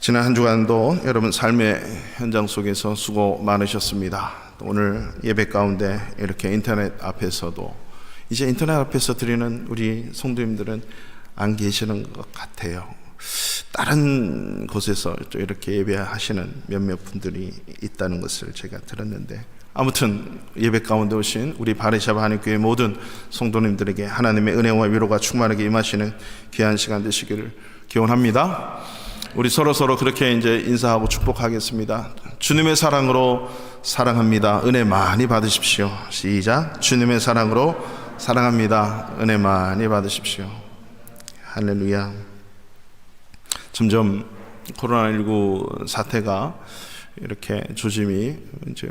지난 한 주간도 여러분 삶의 현장 속에서 수고 많으셨습니다. 오늘 예배 가운데 이렇게 인터넷 앞에서도 이제 인터넷 앞에서 드리는 우리 성도님들은 안 계시는 것 같아요. 다른 곳에서 이렇게 예배하시는 몇몇 분들이 있다는 것을 제가 들었는데, 아무튼 예배 가운데 오신 우리 바리샤바 한인교회 모든 성도님들에게 하나님의 은혜와 위로가 충만하게 임하시는 귀한 시간 되시기를 기원합니다. 우리 서로 그렇게 이제 인사하고 축복하겠습니다. 주님의 사랑으로 사랑합니다. 은혜 많이 받으십시오. 시작. 주님의 사랑으로 사랑합니다. 은혜 많이 받으십시오. 할렐루야. 점점 코로나19 사태가 이렇게 조짐이 이제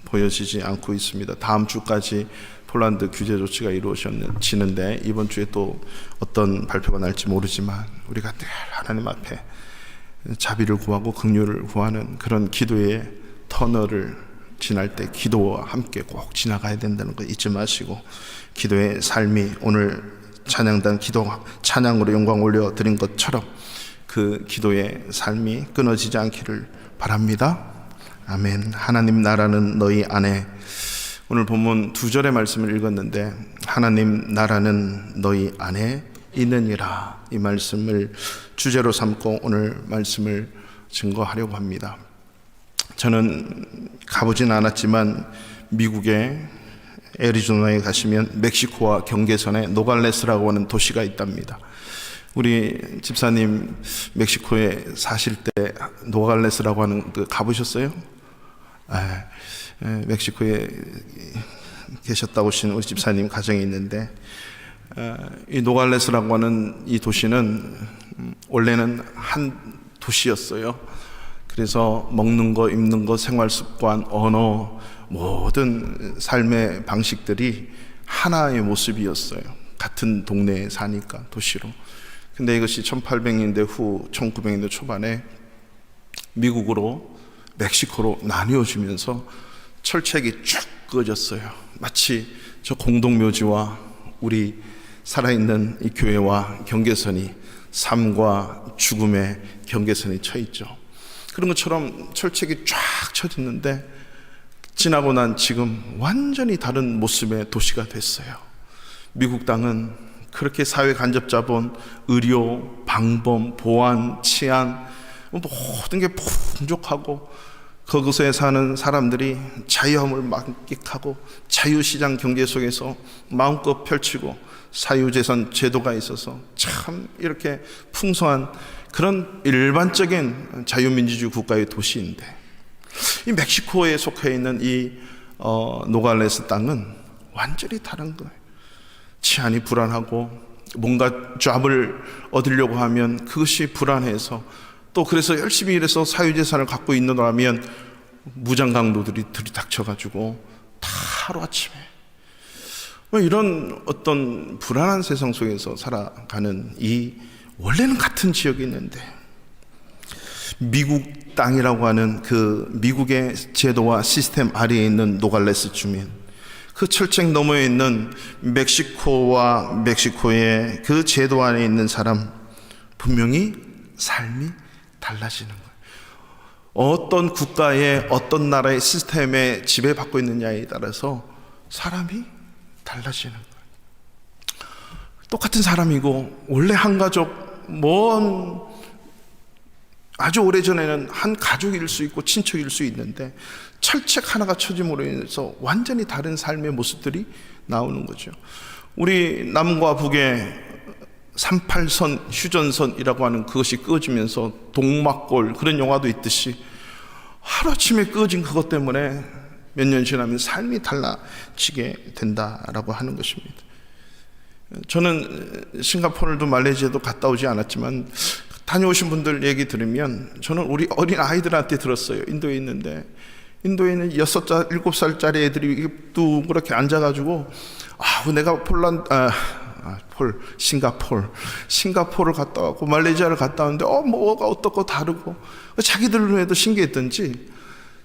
보여지지 않고 있습니다. 다음 주까지 폴란드 규제 조치가 이루어지는데 이번 주에 또 어떤 발표가 날지 모르지만 우리가 늘 하나님 앞에 자비를 구하고 긍휼을 구하는 그런 기도의 터널을 지날 때 기도와 함께 꼭 지나가야 된다는 거 잊지 마시고, 기도의 삶이 오늘 찬양단 기도 찬양으로 영광 올려드린 것처럼 그 기도의 삶이 끊어지지 않기를 바랍니다. 아멘. 하나님 나라는 너희 안에, 오늘 본문 2절의 말씀을 읽었는데 하나님 나라는 너희 안에 있느니라, 이 말씀을 주제로 삼고 오늘 말씀을 증거하려고 합니다. 저는 가보진 않았지만 미국의 애리조나에 가시면 멕시코와 경계선에 노갈레스라고 하는 도시가 있답니다. 우리 집사님 멕시코에 사실 때 노갈레스라고 하는 그 가보셨어요? 멕시코에 계셨다고 하신 우리 집사님 가정이 있는데, 이 노갈레스라고 하는 이 도시는 원래는 한 도시였어요. 그래서 먹는 거, 입는 거, 생활 습관, 언어, 모든 삶의 방식들이 하나의 모습이었어요. 같은 동네에 사니까, 도시로. 근데 이것이 1800년대 후 1900년대 초반에 미국으로, 멕시코로 나뉘어지면서 철책이 쭉 그어졌어요. 마치 저 공동묘지와 우리 살아있는 이 교회와 경계선이, 삶과 죽음의 경계선이 쳐 있죠. 그런 것처럼 철책이 쫙 쳐졌는데 지나고 난 지금 완전히 다른 모습의 도시가 됐어요. 미국 땅은 그렇게 사회 간접자본, 의료, 방범, 보안, 치안, 모든 게 풍족하고 그곳에 사는 사람들이 자유함을 만끽하고 자유시장 경제 속에서 마음껏 펼치고 사유재산 제도가 있어서 참 이렇게 풍성한 그런 일반적인 자유민주주의 국가의 도시인데, 이 멕시코에 속해 있는 이 노갈레스 땅은 완전히 다른 거예요. 치안이 불안하고 뭔가 잡을 얻으려고 하면 그것이 불안해서, 또 그래서 열심히 일해서 사유재산을 갖고 있느라면 무장강도들이 들이닥쳐가지고 다 하루아침에 이런 어떤 불안한 세상 속에서 살아가는 이 원래는 같은 지역이 있는데, 미국 땅이라고 하는 그 미국의 제도와 시스템 아래에 있는 노갈레스 주민, 그 철책 너머에 있는 멕시코와 멕시코의 그 제도 안에 있는 사람, 분명히 삶이 달라지는 거예요. 어떤 국가의 어떤 나라의 시스템에 지배받고 있느냐에 따라서 사람이 달라지는 거예요. 똑같은 사람이고 원래 한 가족, 아주 오래전에는 한 가족일 수 있고 친척일 수 있는데 철책 하나가 쳐짐으로 인해서 완전히 다른 삶의 모습들이 나오는 거죠. 우리 남과 북의 38선 휴전선이라고 하는 그것이 끄어지면서 동막골, 그런 영화도 있듯이 하루아침에 끄어진 그것 때문에 몇 년 지나면 삶이 달라지게 된다라고 하는 것입니다. 저는 싱가포르도 말레이시아도 갔다 오지 않았지만 다녀오신 분들 얘기 들으면, 저는 우리 어린 아이들한테 들었어요. 인도에 있는데, 인도에 있는 7살짜리 애들이 둥그렇게 앉아가지고 내가 싱가포르를 갔다 왔고 말레이시아를 갔다 왔는데 뭐가 어떻고 다르고, 자기들 눈에도 신기했던지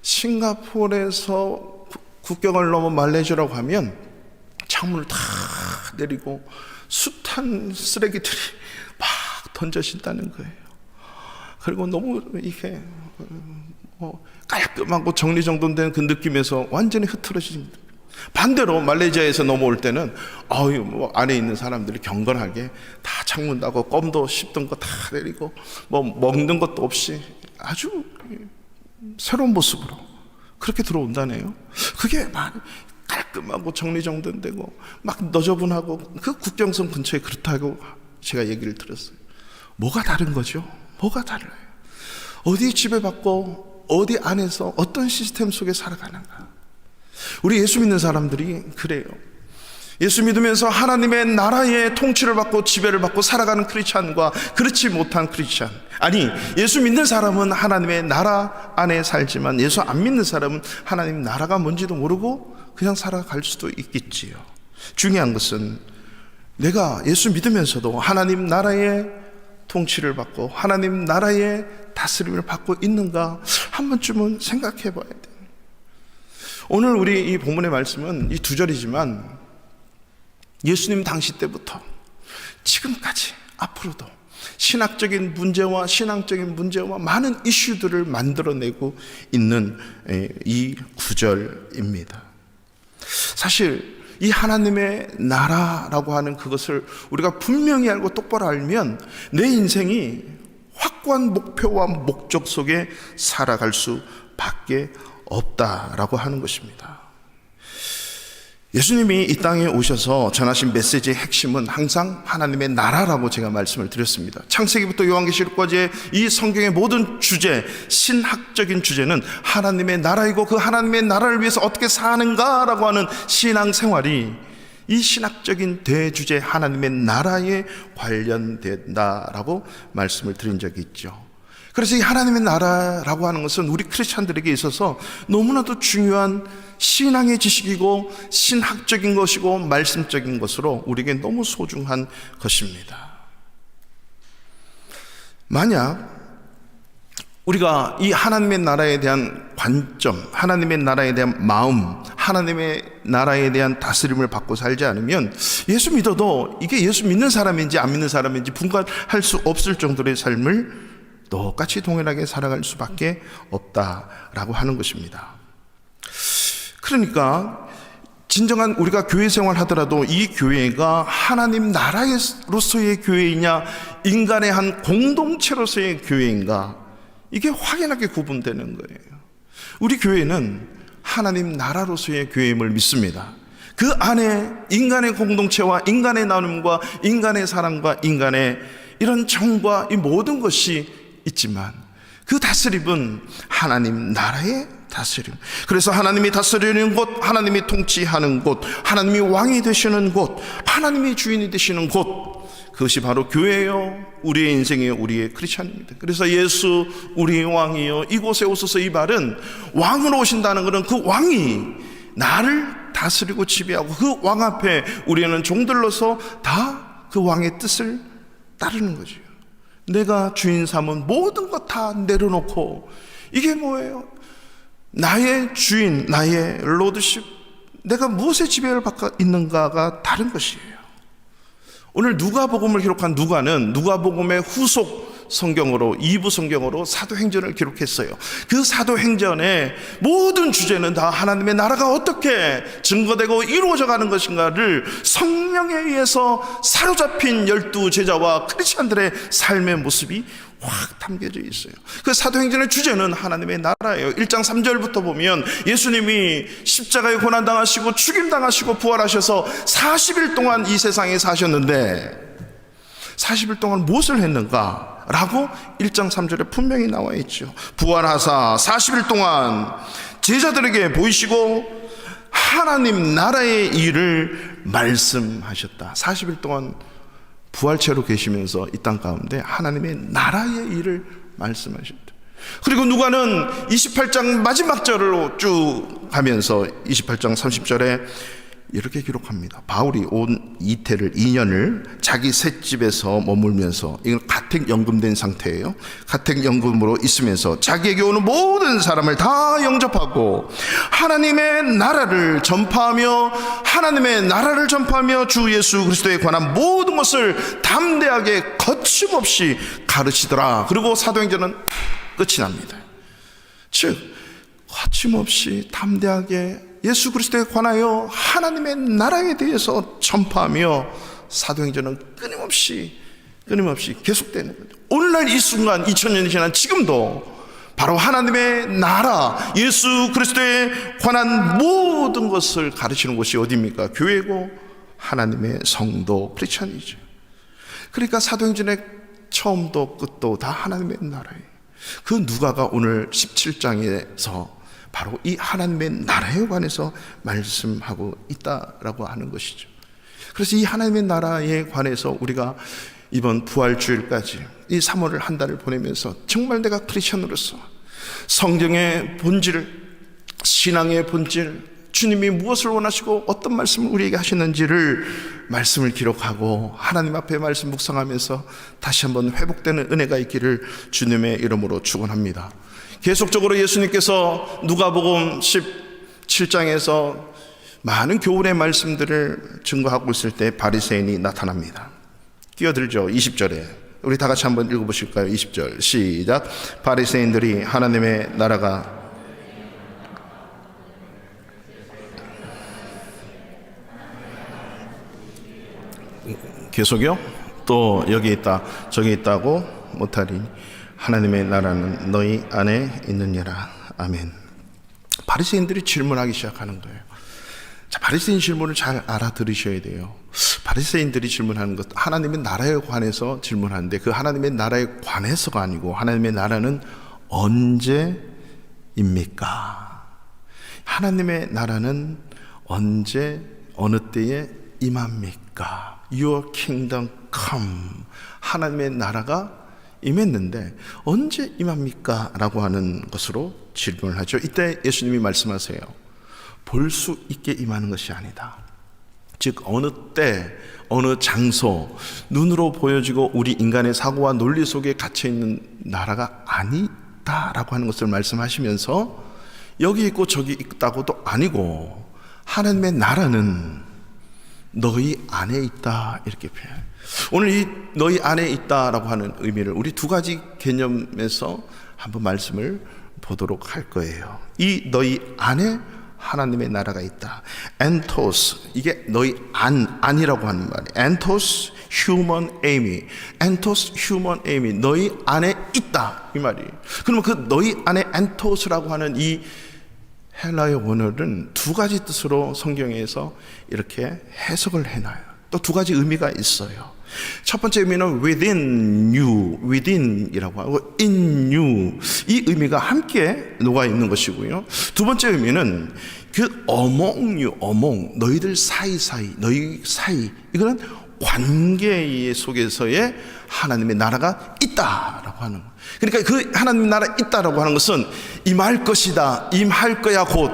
싱가포르에서 국경을 넘어 말레이시아라고 하면 창문을 다 내리고 숱한 쓰레기들이 막 던져진다는 거예요. 그리고 너무 이렇게 깔끔하고 정리정돈된 그 느낌에서 완전히 흐트러진. 반대로 말레이시아에서 넘어올 때는 안에 있는 사람들이 경건하게 다 창문 닫고 껌도 씹던 거 다 내리고 먹는 것도 없이 아주 새로운 모습으로 그렇게 들어온다네요. 그게 막 깔끔하고 정리정돈되고 막 너저분하고 그 국경선 근처에 그렇다고 제가 얘기를 들었어요. 뭐가 다른 거죠? 뭐가 달라요? 어디 지배받고 어디 안에서 어떤 시스템 속에 살아가는가? 우리 예수 믿는 사람들이 그래요. 예수 믿으면서 하나님의 나라의 통치를 받고 지배를 받고 살아가는 크리스찬과 그렇지 못한 크리스찬, 아니 예수 믿는 사람은 하나님의 나라 안에 살지만 예수 안 믿는 사람은 하나님 나라가 뭔지도 모르고 그냥 살아갈 수도 있겠지요. 중요한 것은 내가 예수 믿으면서도 하나님 나라의 통치를 받고 하나님 나라의 다스림을 받고 있는가 한 번쯤은 생각해 봐야 돼요. 오늘 우리 이 본문의 말씀은 이 2절이지만 예수님 당시 때부터 지금까지 앞으로도 신학적인 문제와 신앙적인 문제와 많은 이슈들을 만들어내고 있는 이 구절입니다. 사실 이 하나님의 나라라고 하는 그것을 우리가 분명히 알고 똑바로 알면 내 인생이 확고한 목표와 목적 속에 살아갈 수밖에 없다라고 하는 것입니다. 예수님이 이 땅에 오셔서 전하신 메시지의 핵심은 항상 하나님의 나라라고 제가 말씀을 드렸습니다. 창세기부터 요한계시록까지의 이 성경의 모든 주제, 신학적인 주제는 하나님의 나라이고 그 하나님의 나라를 위해서 어떻게 사는가라고 하는 신앙생활이 이 신학적인 대주제 하나님의 나라에 관련된다라고 말씀을 드린 적이 있죠. 그래서 이 하나님의 나라라고 하는 것은 우리 크리스찬들에게 있어서 너무나도 중요한 신앙의 지식이고 신학적인 것이고 말씀적인 것으로 우리에게 너무 소중한 것입니다. 만약 우리가 이 하나님의 나라에 대한 관점, 하나님의 나라에 대한 마음, 하나님의 나라에 대한 다스림을 받고 살지 않으면 예수 믿어도 이게 예수 믿는 사람인지 안 믿는 사람인지 분간할 수 없을 정도의 삶을 똑같이 동일하게 살아갈 수밖에 없다라고 하는 것입니다. 그러니까 진정한 우리가 교회 생활하더라도 이 교회가 하나님 나라로서의 교회이냐 인간의 한 공동체로서의 교회인가, 이게 확연하게 구분되는 거예요. 우리 교회는 하나님 나라로서의 교회임을 믿습니다. 그 안에 인간의 공동체와 인간의 나눔과 인간의 사랑과 인간의 이런 정과 이 모든 것이 있지만 그 다스림은 하나님 나라의 다스림. 그래서 하나님이 다스리는 곳, 하나님이 통치하는 곳, 하나님이 왕이 되시는 곳, 하나님이 주인이 되시는 곳, 그것이 바로 교회요, 우리의 인생이요, 우리의 크리스찬입니다. 그래서 예수 우리의 왕이요 이곳에 오소서, 이 말은 왕으로 오신다는 것은 그 왕이 나를 다스리고 지배하고 그 왕 앞에 우리는 종들로서 다 그 왕의 뜻을 따르는 거죠. 내가 주인 삼은 모든 것 다 내려놓고, 이게 뭐예요? 나의 주인, 나의 로드십, 내가 무엇에 지배를 받고 있는가가 다른 것이에요. 오늘 누가복음을 기록한 누가는 누가복음의 후속 성경으로 2부 성경으로 사도행전을 기록했어요. 그 사도행전의 모든 주제는 다 하나님의 나라가 어떻게 증거되고 이루어져 가는 것인가를 성령에 의해서 사로잡힌 12 제자와 크리스찬들의 삶의 모습이 확 담겨져 있어요. 그 사도행전의 주제는 하나님의 나라예요. 1장 3절부터 보면 예수님이 십자가에 고난당하시고 죽임당하시고 부활하셔서 40일 동안 이 세상에 사셨는데 40일 동안 무엇을 했는가? 라고 1장 3절에 분명히 나와 있죠. 부활하사 40일 동안 제자들에게 보이시고 하나님 나라의 일을 말씀하셨다. 40일 동안 부활체로 계시면서 이 땅 가운데 하나님의 나라의 일을 말씀하셨다. 그리고 누가는 28장 마지막 절로 쭉 가면서 28장 30절에 이렇게 기록합니다. 바울이 온 이태를 2년을 자기 셋집에서 머물면서, 이건 가택연금된 상태예요. 가택연금으로 있으면서 자기에게 오는 모든 사람을 다 영접하고 하나님의 나라를 전파하며 주 예수 그리스도에 관한 모든 것을 담대하게 거침없이 가르치더라. 그리고 사도행전은 끝이 납니다. 즉 거침없이 담대하게 예수 그리스도에 관하여 하나님의 나라에 대해서 전파하며 사도행전은 끊임없이 계속되는 거죠. 오늘날 이 순간 2000년이 지난 지금도 바로 하나님의 나라, 예수 그리스도에 관한 모든 것을 가르치는 곳이 어디입니까? 교회고 하나님의 성도 크리스천이죠. 그러니까 사도행전의 처음도 끝도 다 하나님의 나라예요. 그 누가가 오늘 17장에서 바로 이 하나님의 나라에 관해서 말씀하고 있다라고 하는 것이죠. 그래서 이 하나님의 나라에 관해서 우리가 이번 부활주일까지 이 3월을 한 달을 보내면서 정말 내가 크리스천으로서 성경의 본질, 신앙의 본질, 주님이 무엇을 원하시고 어떤 말씀을 우리에게 하시는지를 말씀을 기록하고 하나님 앞에 말씀 묵상하면서 다시 한번 회복되는 은혜가 있기를 주님의 이름으로 축원합니다. 계속적으로 예수님께서 누가복음 17장에서 많은 교훈의 말씀들을 증거하고 있을 때 바리새인이 나타납니다. 끼어들죠. 20절에 우리 다 같이 한번 읽어보실까요? 20절 시작. 바리새인들이 하나님의 나라가 계속요? 또 여기 있다 저기 있다고 못하리. 하나님의 나라는 너희 안에 있느니라. 아멘. 바리새인들이 질문하기 시작하는 거예요. 자, 바리새인 질문을 잘 알아들으셔야 돼요. 바리새인들이 질문하는 것, 하나님의 나라에 관해서 질문하는데 그 하나님의 나라에 관해서가 아니고 하나님의 나라는 언제입니까? 하나님의 나라는 언제 어느 때에 임합니까? Your kingdom come. 하나님의 나라가 임했는데 언제 임합니까? 라고 하는 것으로 질문을 하죠. 이때 예수님이 말씀하세요. 볼 수 있게 임하는 것이 아니다. 즉 어느 때 어느 장소 눈으로 보여지고 우리 인간의 사고와 논리 속에 갇혀있는 나라가 아니다라고 하는 것을 말씀하시면서 여기 있고 저기 있다고도 아니고 하나님의 나라는 너희 안에 있다 이렇게 표현해요. 오늘 이 너희 안에 있다라고 하는 의미를 우리 두 가지 개념에서 한번 말씀을 보도록 할 거예요. 이 너희 안에 하나님의 나라가 있다. 엔토스, 이게 너희 안이라고 하는 말이에요. 엔토스 휴먼 에이미, 엔토스 휴먼 에이미, 너희 안에 있다 이 말이에요. 그러면 그 너희 안에 엔토스라고 하는 이 헬라의 원어는 두 가지 뜻으로 성경에서 이렇게 해석을 해놔요. 또 두 가지 의미가 있어요. 첫 번째 의미는 within you, within이라고 하고 in you, 이 의미가 함께 녹아 있는 것이고요. 두 번째 의미는 그 among you, among, 너희들 사이사이, 너희 사이, 이거는 관계 속에서의 하나님의 나라가 있다라고 하는 거예요. 그러니까 그 하나님의 나라 있다라고 하는 것은 임할 것이다, 임할 거야, 곧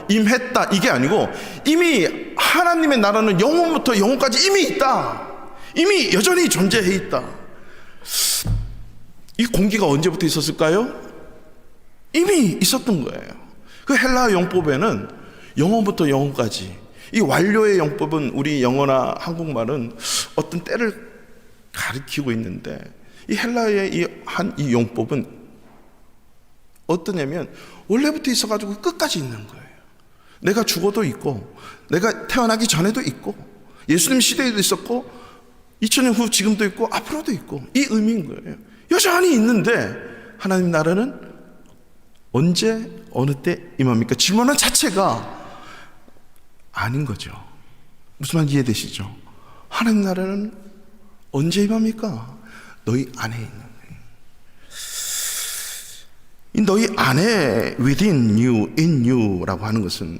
임했다, 이게 아니고 이미 하나님의 나라는 영원부터 영원까지 이미 있다, 이미 여전히 존재해 있다. 이 공기가 언제부터 있었을까요? 이미 있었던 거예요. 그 헬라 용법에는 영원부터 영원까지, 이 완료의 용법은 우리 영어나 한국말은 어떤 때를 가리키고 있는데 이 헬라의 이 용법은 어떠냐면 원래부터 있어가지고 끝까지 있는 거예요. 내가 죽어도 있고 내가 태어나기 전에도 있고 예수님 시대에도 있었고 2000년 후 지금도 있고 앞으로도 있고, 이 의미인 거예요. 여전히 있는데 하나님 나라는 언제 어느 때 임합니까? 질문한 자체가 아닌 거죠. 무슨 말 이해되시죠? 하나님 나라는 언제 임합니까? 너희 안에 있는 거예요. 이 너희 안에 within you, in you라고 하는 것은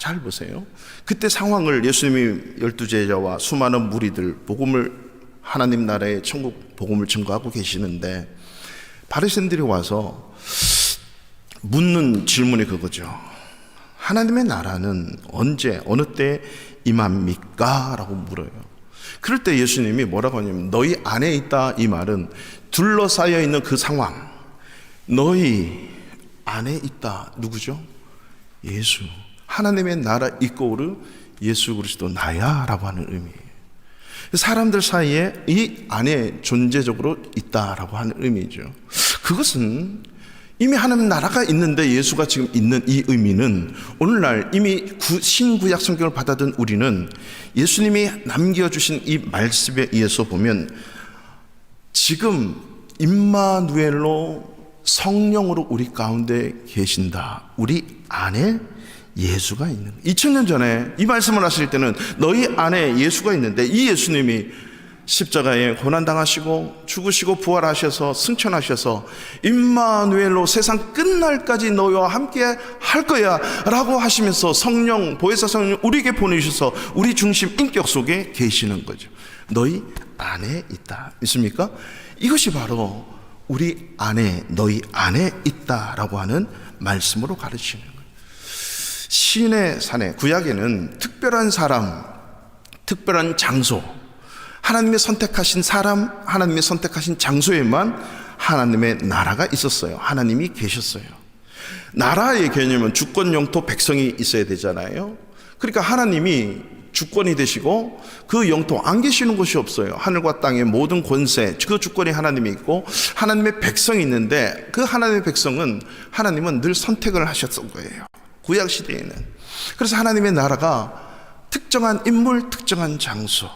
잘 보세요. 그때 상황을 예수님이 12제자와 수많은 무리들 복음을, 하나님 나라의 천국 복음을 증거하고 계시는데 바리새인들이 와서 묻는 질문이 그거죠. 하나님의 나라는 언제 어느 때 임합니까? 라고 물어요. 그럴 때 예수님이 뭐라고 하냐면 너희 안에 있다, 이 말은 둘러싸여 있는 그 상황, 너희 안에 있다. 누구죠? 예수, 하나님의 나라 이꼬르 예수 그리스도 나야 라고 하는 의미예요. 사람들 사이에 이 안에 존재적으로 있다라고 하는 의미죠. 그것은 이미 하나님 나라가 있는데 예수가 지금 있는 이 의미는 오늘날 이미 신구약 성경을 받아든 우리는 예수님이 남겨주신 이 말씀에 의해서 보면 지금 임마누엘로 성령으로 우리 가운데 계신다. 우리 안에 예수가 있는, 2000년 전에 이 말씀을 하실 때는 너희 안에 예수가 있는데 이 예수님이 십자가에 고난당하시고 죽으시고 부활하셔서 승천하셔서 임마누엘로 세상 끝날까지 너희와 함께 할 거야 라고 하시면서 성령, 보혜사 성령 우리에게 보내주셔서 우리 중심 인격 속에 계시는 거죠. 너희 안에 있다. 믿습니까? 이것이 바로 우리 안에, 너희 안에 있다라고 하는 말씀으로 가르치는 거예요. 신의 산에, 구약에는 특별한 사람, 특별한 장소, 하나님의 선택하신 사람, 하나님의 선택하신 장소에만 하나님의 나라가 있었어요. 하나님이 계셨어요. 나라의 개념은 주권, 영토, 백성이 있어야 되잖아요. 그러니까 하나님이 주권이 되시고 그 영토 안 계시는 곳이 없어요. 하늘과 땅의 모든 권세, 그 주권이 하나님이 있고 하나님의 백성이 있는데 그 하나님의 백성은 하나님은 늘 선택을 하셨던 거예요. 구약 시대에는. 그래서 하나님의 나라가 특정한 인물, 특정한 장소.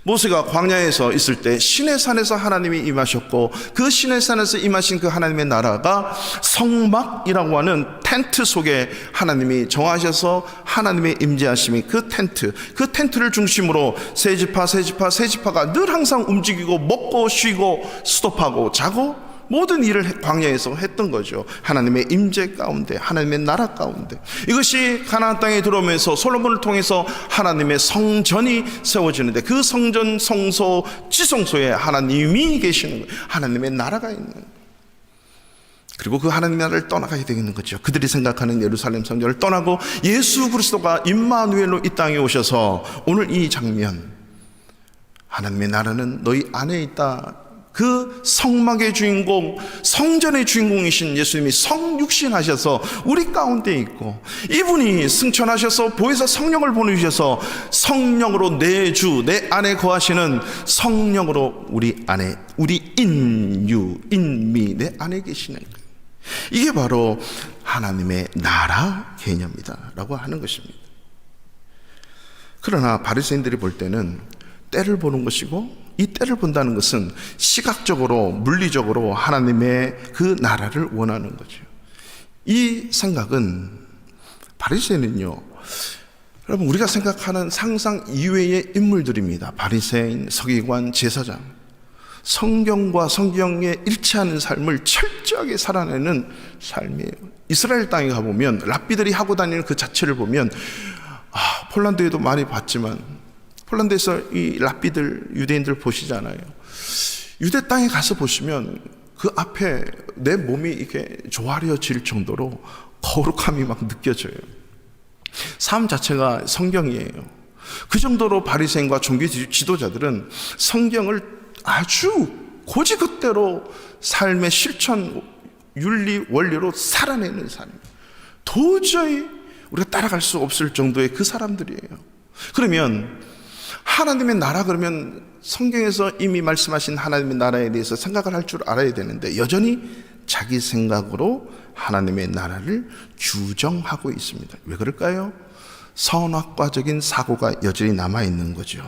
모세가 광야에서 있을 때 신의 산에서 하나님이 임하셨고 그 신의 산에서 임하신 그 하나님의 나라가 성막이라고 하는 텐트 속에 하나님이 정하셔서 하나님의 임재하심이 그 텐트를 중심으로 세 지파가 늘 항상 움직이고 먹고 쉬고 스톱하고 자고 모든 일을 광야에서 했던 거죠. 하나님의 임재 가운데, 하나님의 나라 가운데. 이것이 가나안 땅에 들어오면서 솔로몬을 통해서 하나님의 성전이 세워지는데 그 성전, 성소, 지성소에 하나님이 계시는 거예요. 하나님의 나라가 있는 거예요. 그리고 그 하나님의 나라를 떠나가야 되겠는 거죠. 그들이 생각하는 예루살렘 성전을 떠나고 예수 그리스도가 임마누엘로 이 땅에 오셔서 오늘 이 장면, 하나님의 나라는 너희 안에 있다. 그 성막의 주인공, 성전의 주인공이신 예수님이 성육신하셔서 우리 가운데 있고 이분이 승천하셔서 보혜사 성령을 보내주셔서 성령으로 내 주, 내 안에 거하시는 성령으로 우리 안에, 우리 인미, 내 안에 계시는 거예요. 이게 바로 하나님의 나라 개념이다 라고 하는 것입니다. 그러나 바리새인들이 볼 때는 때를 보는 것이고 이 때를 본다는 것은 시각적으로, 물리적으로 하나님의 그 나라를 원하는 거죠. 이 생각은, 바리새인은요, 여러분 우리가 생각하는 상상 이외의 인물들입니다. 바리새인, 서기관, 제사장, 성경과 성경에 일치하는 삶을 철저하게 살아내는 삶이에요. 이스라엘 땅에 가보면 랍비들이 하고 다니는 그 자체를 보면 폴란드에도 많이 봤지만 폴란드에서 이 랍비들, 유대인들 보시잖아요. 유대 땅에 가서 보시면 그 앞에 내 몸이 이렇게 조아려질 정도로 거룩함이 막 느껴져요. 삶 자체가 성경이에요. 그 정도로 바리새인과 종교 지도자들은 성경을 아주 고지그대로 삶의 실천, 윤리, 원리로 살아내는 사람. 도저히 우리가 따라갈 수 없을 정도의 그 사람들이에요. 그러면 하나님의 나라 그러면 성경에서 이미 말씀하신 하나님의 나라에 대해서 생각을 할 줄 알아야 되는데 여전히 자기 생각으로 하나님의 나라를 규정하고 있습니다. 왜 그럴까요? 선악과적인 사고가 여전히 남아있는 거죠.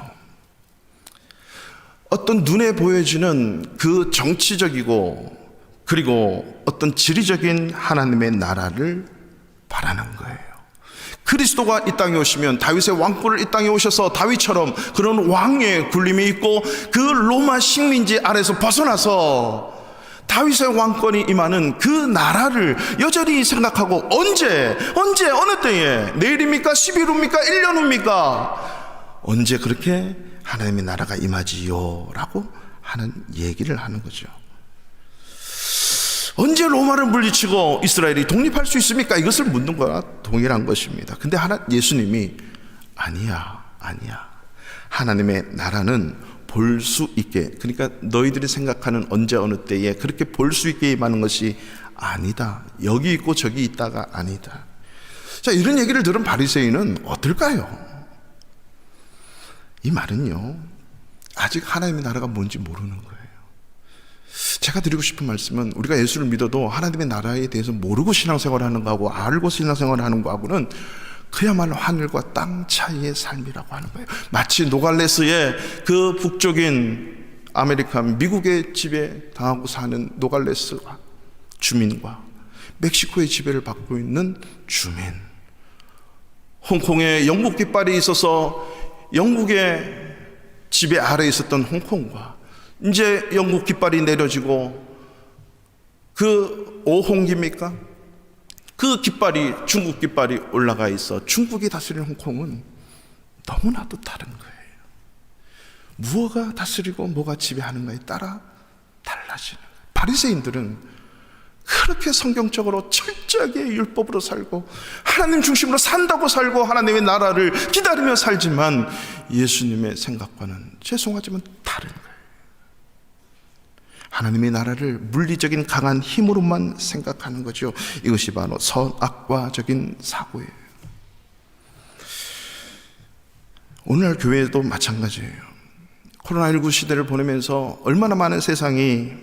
어떤 눈에 보여지는 그 정치적이고 그리고 어떤 지리적인 하나님의 나라를 바라는 거예요. 그리스도가 이 땅에 오시면 다윗의 왕권을 이 땅에 오셔서 다윗처럼 그런 왕의 굴림이 있고 그 로마 식민지 아래서 벗어나서 다윗의 왕권이 임하는 그 나라를 여전히 생각하고 언제 어느 때에 내일입니까? 10일 후입니까? 1년 후입니까? 언제 그렇게 하나님의 나라가 임하지요? 라고 하는 얘기를 하는 거죠. 언제 로마를 물리치고 이스라엘이 독립할 수 있습니까? 이것을 묻는 거와 동일한 것입니다. 근데 예수님이 아니야. 하나님의 나라는 볼 수 있게, 그러니까 너희들이 생각하는 언제 어느 때에 그렇게 볼 수 있게 임하는 것이 아니다. 여기 있고 저기 있다가 아니다. 자, 이런 얘기를 들은 바리새인은 어떨까요? 이 말은요, 아직 하나님의 나라가 뭔지 모르는 거예요. 제가 드리고 싶은 말씀은, 우리가 예수를 믿어도 하나님의 나라에 대해서 모르고 신앙생활을 하는 거하고 알고 신앙생활을 하는 거하고는 그야말로 하늘과 땅 차이의 삶이라고 하는 거예요. 마치 노갈레스의 그 북쪽인 아메리카, 미국의 지배 당하고 사는 노갈레스 주민과 멕시코의 지배를 받고 있는 주민, 홍콩에 영국 깃발이 있어서 영국의 지배 아래에 있었던 홍콩과 이제 영국 깃발이 내려지고 그 오홍기입니까? 그 깃발이, 중국 깃발이 올라가 있어 중국이 다스리는 홍콩은 너무나도 다른 거예요. 무엇가 다스리고 뭐가 지배하는가에 따라 달라지는 거예요. 바리새인들은 그렇게 성경적으로 철저하게 율법으로 살고 하나님 중심으로 산다고 살고 하나님의 나라를 기다리며 살지만 예수님의 생각과는 죄송하지만 다른 거예요. 하나님의 나라를 물리적인 강한 힘으로만 생각하는 거죠. 이것이 바로 선악과적인 사고예요. 오늘날 교회도 마찬가지예요. 코로나19 시대를 보내면서 얼마나 많은 세상이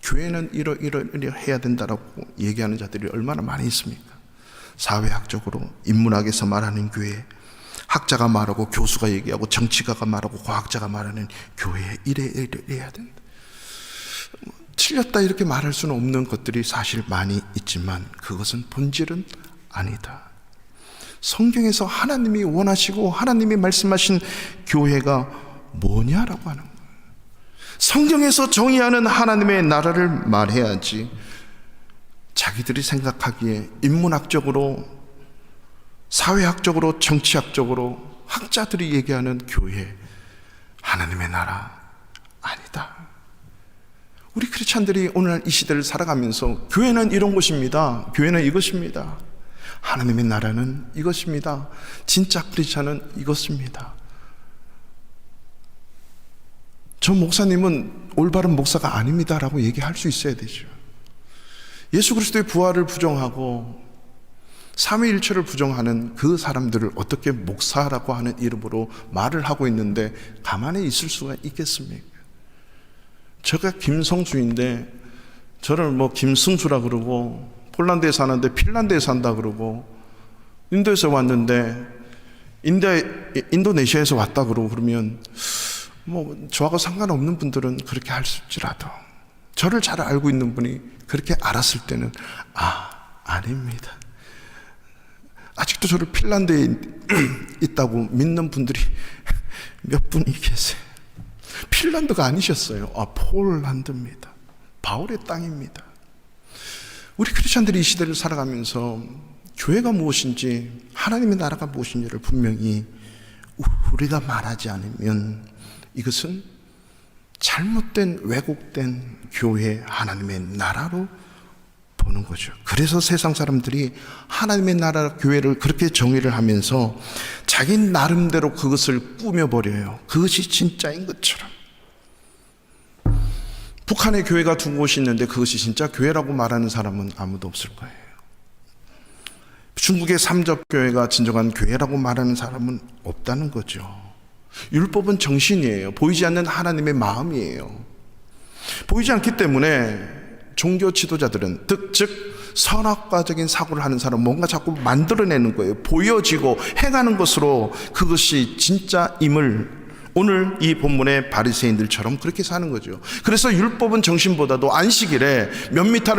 교회는 이러해야 된다라고 얘기하는 자들이 얼마나 많이 있습니까? 사회학적으로 인문학에서 말하는 교회, 학자가 말하고 교수가 얘기하고 정치가가 말하고 과학자가 말하는 교회, 이래야 된다. 틀렸다 이렇게 말할 수는 없는 것들이 사실 많이 있지만 그것은 본질은 아니다. 성경에서 하나님이 원하시고 하나님이 말씀하신 교회가 뭐냐라고 하는 거예요. 성경에서 정의하는 하나님의 나라를 말해야지 자기들이 생각하기에 인문학적으로, 사회학적으로, 정치학적으로 학자들이 얘기하는 교회, 하나님의 나라 아니다. 우리 크리스찬들이 오늘날 이 시대를 살아가면서 교회는 이런 곳입니다, 교회는 이것입니다, 하나님의 나라는 이것입니다, 진짜 크리스찬은 이것입니다. 저 목사님은 올바른 목사가 아닙니다 라고 얘기할 수 있어야 되죠. 예수 그리스도의 부활을 부정하고 삼위일체를 부정하는 그 사람들을 어떻게 목사라고 하는 이름으로 말을 하고 있는데 가만히 있을 수가 있겠습니까? 제가 김성수인데 저를 뭐 김승수라 그러고, 폴란드에 사는데 핀란드에 산다 그러고, 인도에서 왔는데 인도네시아에서 왔다 그러고 그러면 뭐 저하고 상관없는 분들은 그렇게 할지라도 저를 잘 알고 있는 분이 그렇게 알았을 때는 아닙니다. 아직도 저를 핀란드에 있다고 믿는 분들이 몇 분이 계세요. 핀란드가 아니셨어요. 폴란드입니다. 바울의 땅입니다. 우리 크리스천들이 이 시대를 살아가면서 교회가 무엇인지, 하나님의 나라가 무엇인지를 분명히 우리가 말하지 않으면 이것은 잘못된, 왜곡된 교회, 하나님의 나라로 보는 거죠. 그래서 세상 사람들이 하나님의 나라, 교회를 그렇게 정의를 하면서 자기 나름대로 그것을 꾸며버려요. 그것이 진짜인 것처럼. 북한에 교회가 두 곳이 있는데 그것이 진짜 교회라고 말하는 사람은 아무도 없을 거예요. 중국의 삼접교회가 진정한 교회라고 말하는 사람은 없다는 거죠. 율법은 정신이에요. 보이지 않는 하나님의 마음이에요. 보이지 않기 때문에 종교 지도자들은, 즉 선악과적인 사고를 하는 사람은 뭔가 자꾸 만들어내는 거예요. 보여지고 행하는 것으로 그것이 진짜임을 오늘 이 본문의 바리새인들처럼 그렇게 사는 거죠. 그래서 율법은 정신보다도 안식일에 몇 미터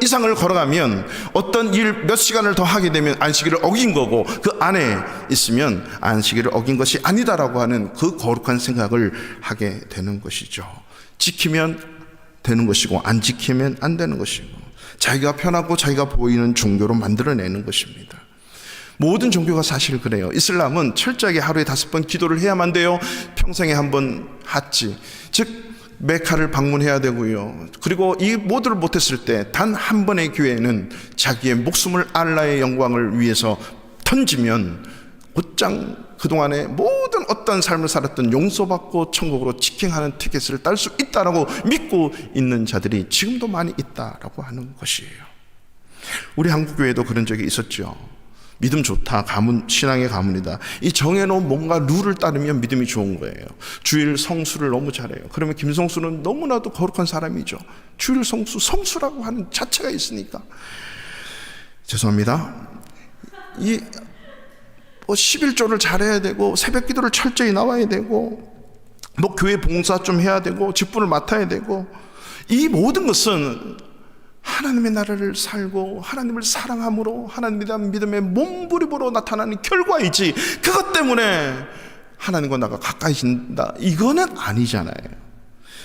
이상을 걸어가면 어떤 일 몇 시간을 더 하게 되면 안식일을 어긴 거고, 그 안에 있으면 안식일을 어긴 것이 아니다라고 하는 그 거룩한 생각을 하게 되는 것이죠. 지키면 되는 것이고 안 지키면 안 되는 것이고, 자기가 편하고 자기가 보이는 종교로 만들어내는 것입니다. 모든 종교가 사실 그래요. 이슬람은 철저하게 하루에 5번 기도를 해야만 돼요. 평생에 한 번 하지. 즉 메카를 방문해야 되고요. 그리고 이 모두를 못했을 때 단 한 번의 기회에는 자기의 목숨을 알라의 영광을 위해서 던지면 곧장 그동안의 모든 어떤 삶을 살았던 용서받고 천국으로 직행하는 티켓을 딸 수 있다라고 믿고 있는 자들이 지금도 많이 있다라고 하는 것이에요. 우리 한국교회도 그런 적이 있었죠. 믿음 좋다, 가문, 신앙의 가문이다. 이 정해놓은 뭔가 룰을 따르면 믿음이 좋은 거예요. 주일 성수를 너무 잘해요. 그러면 김성수는 너무나도 거룩한 사람이죠. 주일 성수라고 하는 자체가 있으니까. 죄송합니다. 11조를 잘해야 되고, 새벽 기도를 철저히 나와야 되고, 교회 봉사 좀 해야 되고, 직분을 맡아야 되고, 이 모든 것은 하나님의 나라를 살고 하나님을 사랑함으로 하나님에 대한 믿음의 몸부림으로 나타나는 결과이지, 그것 때문에 하나님과 나가 가까이진다, 이거는 아니잖아요.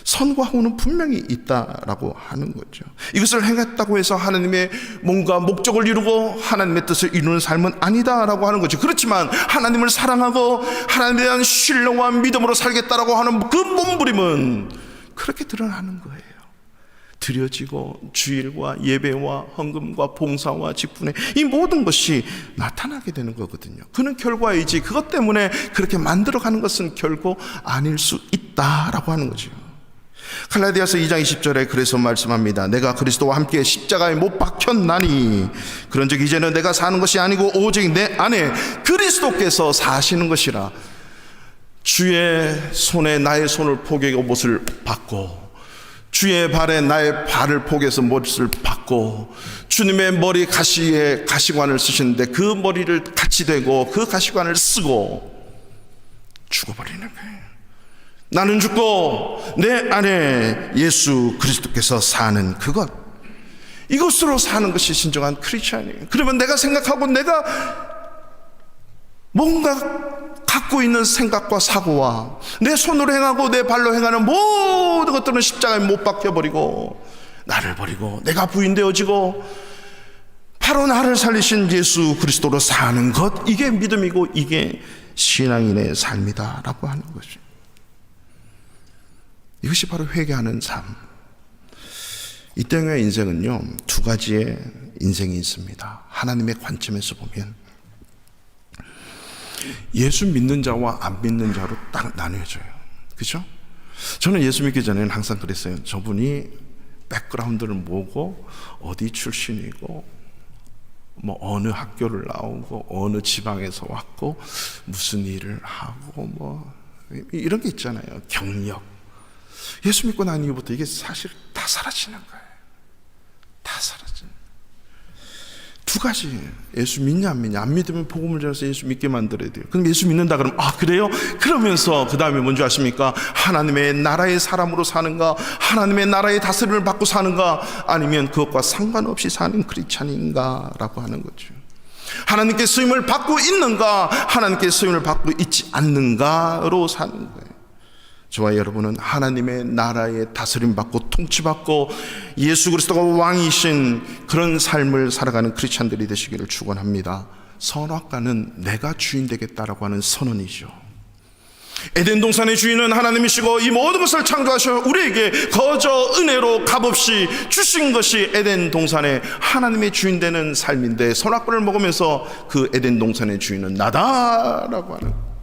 선과 후는 분명히 있다라고 하는 거죠. 이것을 행했다고 해서 하나님의 뭔가 목적을 이루고 하나님의 뜻을 이루는 삶은 아니다라고 하는 거죠. 그렇지만 하나님을 사랑하고 하나님에 대한 신뢰와 믿음으로 살겠다라고 하는 그 몸부림은 그렇게 드러나는 거예요. 드려지고 주일과 예배와 헌금과 봉사와 직분의 이 모든 것이 나타나게 되는 거거든요. 그는 결과이지 그것 때문에 그렇게 만들어가는 것은 결코 아닐 수 있다라고 하는 거죠. 갈라디아서 2장 20절에 그래서 말씀합니다. 내가 그리스도와 함께 십자가에 못 박혔나니 그런즉 이제는 내가 사는 것이 아니고 오직 내 안에 그리스도께서 사시는 것이라. 주의 손에 나의 손을 포개고 못을 받고, 주의 발에 나의 발을 포개서 못을 받고, 주님의 머리 가시에 가시관을 쓰시는데 그 머리를 같이 대고 그 가시관을 쓰고 죽어버리는 거예요. 나는 죽고 내 안에 예수 그리스도께서 사는 그것, 이것으로 사는 것이 진정한 크리스찬이에요. 그러면 내가 생각하고 내가 뭔가 갖고 있는 생각과 사고와 내 손으로 행하고 내 발로 행하는 모든 것들은 십자가에 못 박혀버리고 나를 버리고 내가 부인되어지고 바로 나를 살리신 예수 그리스도로 사는 것, 이게 믿음이고 이게 신앙인의 삶이다 라고 하는 거죠. 이것이 바로 회개하는 삶. 이 땅의 인생은요, 두 가지의 인생이 있습니다. 하나님의 관점에서 보면 예수 믿는 자와 안 믿는 자로 딱 나뉘어져요. 그렇죠? 저는 예수 믿기 전에는 항상 그랬어요. 저분이 백그라운드를 뭐고 어디 출신이고 뭐 어느 학교를 나오고 어느 지방에서 왔고 무슨 일을 하고 뭐 이런 게 있잖아요. 경력. 예수 믿고 난 이후부터 이게 사실 다 사라지는 거예요. 다 사라지는. 두 가지. 예수 믿냐 안 믿냐. 안 믿으면 복음을 전해서 예수 믿게 만들어야 돼요. 그럼 예수 믿는다 그러면 아 그래요? 그러면서 그 다음에 뭔지 아십니까? 하나님의 나라의 사람으로 사는가, 하나님의 나라의 다스림을 받고 사는가, 아니면 그것과 상관없이 사는 크리스찬인가 라고 하는 거죠. 하나님께 쓰임을 받고 있는가, 하나님께 쓰임을 받고 있지 않는가로 사는 거예요. 저와 여러분은 하나님의 나라의 다스림 받고 통치받고 예수 그리스도가 왕이신 그런 삶을 살아가는 크리스찬들이 되시기를 축원합니다. 선악과는 내가 주인 되겠다라고 하는 선언이죠. 에덴 동산의 주인은 하나님이시고 이 모든 것을 창조하셔 우리에게 거저 은혜로 값없이 주신 것이 에덴 동산의 하나님의 주인 되는 삶인데, 선악과를 먹으면서 그 에덴 동산의 주인은 나다라고 하는,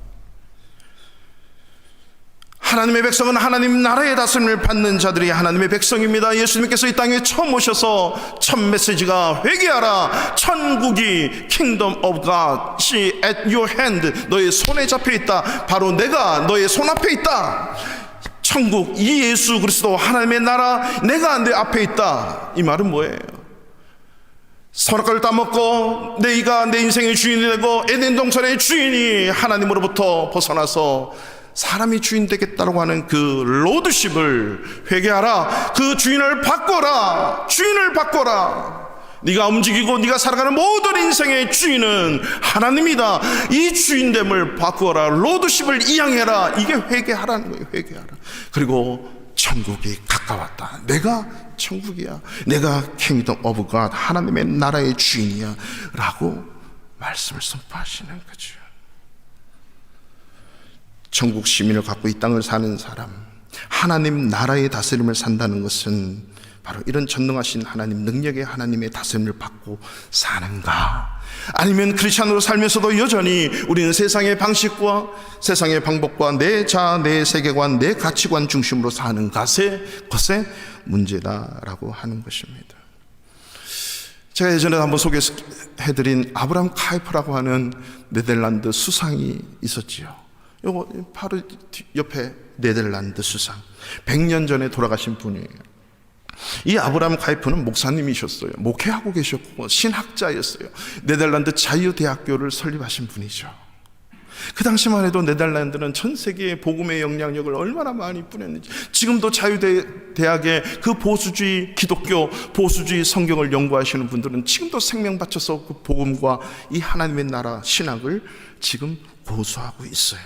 하나님의 백성은 하나님 나라의 다스림을 받는 자들이 하나님의 백성입니다. 예수님께서 이 땅에 처음 오셔서 첫 메시지가 회개하라, 천국이 Kingdom of God이 at your hand, 너의 손에 잡혀 있다. 바로 내가 너의 손 앞에 있다. 천국, 이 예수 그리스도 하나님의 나라, 내가 내 앞에 있다. 이 말은 뭐예요? 선악과를 따먹고 내가 내 인생의 주인이 되고 에덴 동산의 주인이 하나님으로부터 벗어나서 사람이 주인 되겠다고 하는 그 로드십을 회개하라. 그 주인을 바꿔라. 주인을 바꿔라. 네가 움직이고 네가 살아가는 모든 인생의 주인은 하나님이다. 이 주인됨을 바꿔라. 로드십을 이양해라. 이게 회개하라는 거예요. 회개하라. 그리고 천국이 가까웠다. 내가 천국이야. 내가 킹덤 오브 갓, 하나님의 나라의 주인이야 라고 말씀을 선포하시는 거죠. 천국 시민을 갖고 이 땅을 사는 사람, 하나님 나라의 다스림을 산다는 것은 바로 이런 전능하신 하나님, 능력의 하나님의 다스림을 받고 사는가, 아니면 크리스찬으로 살면서도 여전히 우리는 세상의 방식과 세상의 방법과 내 자아, 내 세계관, 내 가치관 중심으로 사는 것에 문제다라고 하는 것입니다. 제가 예전에 한번 소개해드린 아브라함 카이프라고 하는 네덜란드 수상이 있었지요. 요거 바로 옆에 네덜란드 수상, 100년 전에 돌아가신 분이에요. 이 아브라함 카이프는 목사님이셨어요. 목회하고 계셨고 신학자였어요. 네덜란드 자유대학교를 설립하신 분이죠. 그 당시만 해도 네덜란드는 전 세계에 복음의 영향력을 얼마나 많이 뿌렸는지, 지금도 자유대학의 그 보수주의 기독교, 보수주의 성경을 연구하시는 분들은 지금도 생명 바쳐서 그 복음과 이 하나님의 나라 신학을 지금 고수하고 있어요.